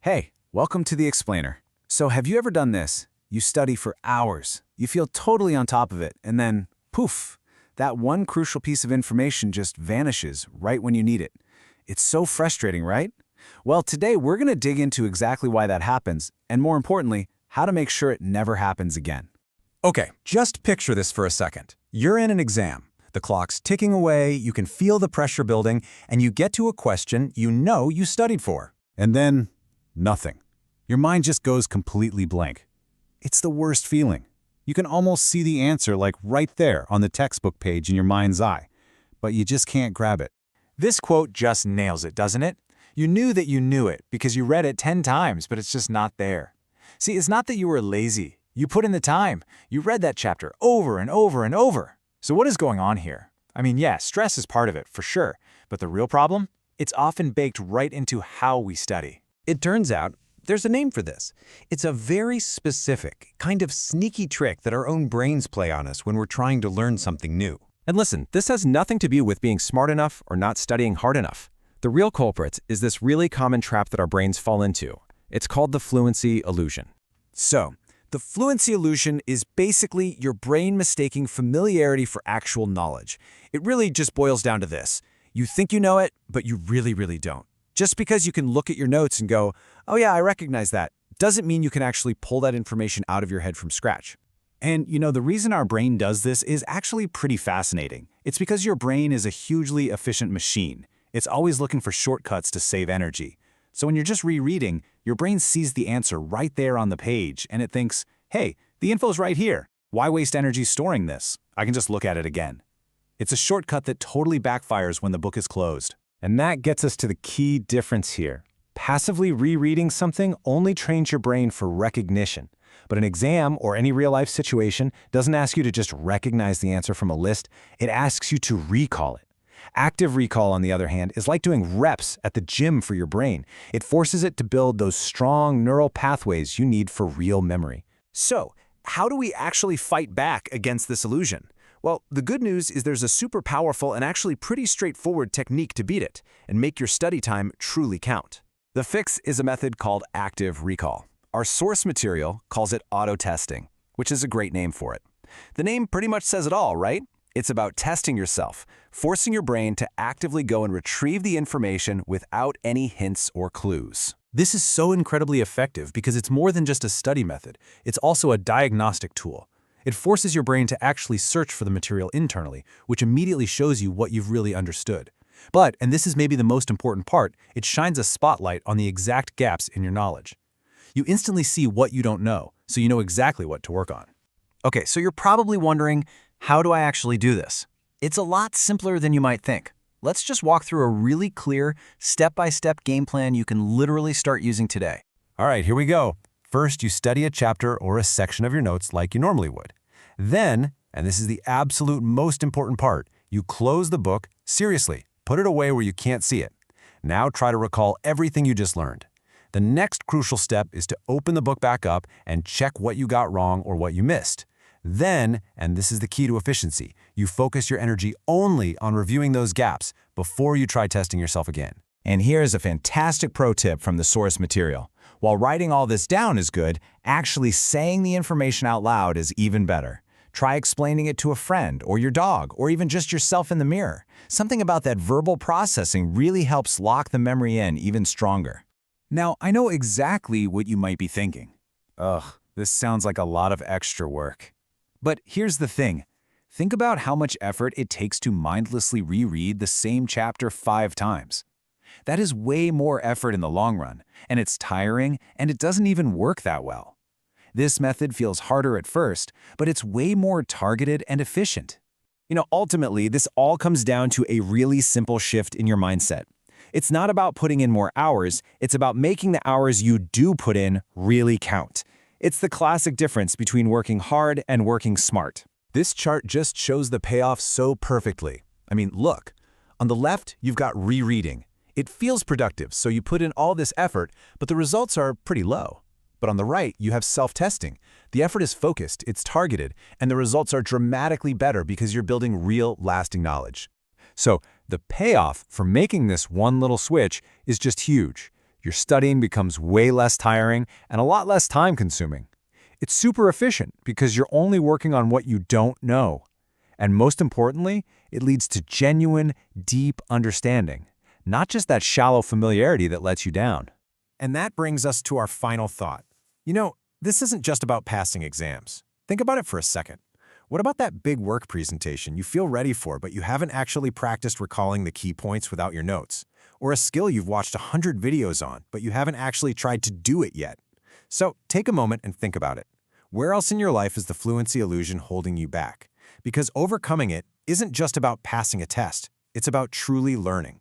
Hey, welcome to the Explainer. So have you ever done this? You study for hours, you feel totally on top of it, and then, poof, that one crucial piece of information just vanishes right when you need it. It's so frustrating, right? Well, today we're going to dig into exactly why that happens, and more importantly, how to make sure it never happens again. Okay, just picture this for a second. You're in an exam. The clock's ticking away, you can feel the pressure building, and you get to a question you know you studied for. And then, nothing. Your mind just goes completely blank. It's the worst feeling. You can almost see the answer like right there on the textbook page in your mind's eye, but you just can't grab it. This quote just nails it, doesn't it? You knew that you knew it because you read it 10 times, but it's just not there. See, it's not that you were lazy. You put in the time. You read that chapter over and over and over. So what is going on here? I mean, yeah, stress is part of it, for sure. But the real problem? It's often baked right into how we study. It turns out there's a name for this. It's a very specific, kind of sneaky trick that our own brains play on us when we're trying to learn something new. And listen, this has nothing to do with being smart enough or not studying hard enough. The real culprit is this really common trap that our brains fall into. It's called the fluency illusion. So, the fluency illusion is basically your brain mistaking familiarity for actual knowledge. It really just boils down to this. You think you know it, but you really don't. Just because you can look at your notes and go, oh yeah, I recognize that, doesn't mean you can actually pull that information out of your head from scratch. And the reason our brain does this is actually pretty fascinating. It's because your brain is a hugely efficient machine. It's always looking for shortcuts to save energy. So when you're just rereading, your brain sees the answer right there on the page, and it thinks, hey, the info's right here. Why waste energy storing this? I can just look at it again. It's a shortcut that totally backfires when the book is closed. And that gets us to the key difference here. Passively rereading something only trains your brain for recognition. But an exam or any real-life situation doesn't ask you to just recognize the answer from a list. It asks you to recall it. Active recall, on the other hand, is like doing reps at the gym for your brain. It forces it to build those strong neural pathways you need for real memory. So, how do we actually fight back against this illusion? Well, the good news is there's a super powerful and actually pretty straightforward technique to beat it and make your study time truly count. The fix is a method called active recall. Our source material calls it auto-testing, which is a great name for it. The name pretty much says it all, right? It's about testing yourself, forcing your brain to actively go and retrieve the information without any hints or clues. This is so incredibly effective because it's more than just a study method. It's also a diagnostic tool. It forces your brain to actually search for the material internally, which immediately shows you what you've really understood. But, and this is maybe the most important part, it shines a spotlight on the exact gaps in your knowledge. You instantly see what you don't know, so you know exactly what to work on. Okay, so you're probably wondering, how do I actually do this? It's a lot simpler than you might think. Let's just walk through a really clear, step-by-step game plan you can literally start using today. All right, here we go. First, you study a chapter or a section of your notes like you normally would. Then, and this is the absolute most important part, you close the book, seriously, put it away where you can't see it. Now try to recall everything you just learned. The next crucial step is to open the book back up and check what you got wrong or what you missed. Then, and this is the key to efficiency, you focus your energy only on reviewing those gaps before you try testing yourself again. And here's a fantastic pro tip from the source material. While writing all this down is good, actually saying the information out loud is even better. Try explaining it to a friend or your dog or even just yourself in the mirror. Something about that verbal processing really helps lock the memory in even stronger. Now, I know exactly what you might be thinking. Ugh, this sounds like a lot of extra work. But here's the thing. Think about how much effort it takes to mindlessly reread the same chapter 5 times. That is way more effort in the long run, and it's tiring, and it doesn't even work that well. This method feels harder at first, but it's way more targeted and efficient. Ultimately, this all comes down to a really simple shift in your mindset. It's not about putting in more hours, it's about making the hours you do put in really count. It's the classic difference between working hard and working smart. This chart just shows the payoff so perfectly. I mean, look. On the left, you've got rereading. It feels productive, so you put in all this effort, but the results are pretty low. But on the right, you have self-testing. The effort is focused, it's targeted, and the results are dramatically better because you're building real, lasting knowledge. So the payoff for making this one little switch is just huge. Your studying becomes way less tiring and a lot less time-consuming. It's super efficient because you're only working on what you don't know. And most importantly, it leads to genuine, deep understanding, not just that shallow familiarity that lets you down. And that brings us to our final thought. This isn't just about passing exams. Think about it for a second. What about that big work presentation you feel ready for, but you haven't actually practiced recalling the key points without your notes? Or a skill you've watched 100 videos on, but you haven't actually tried to do it yet? So take a moment and think about it. Where else in your life is the fluency illusion holding you back? Because overcoming it isn't just about passing a test. It's about truly learning.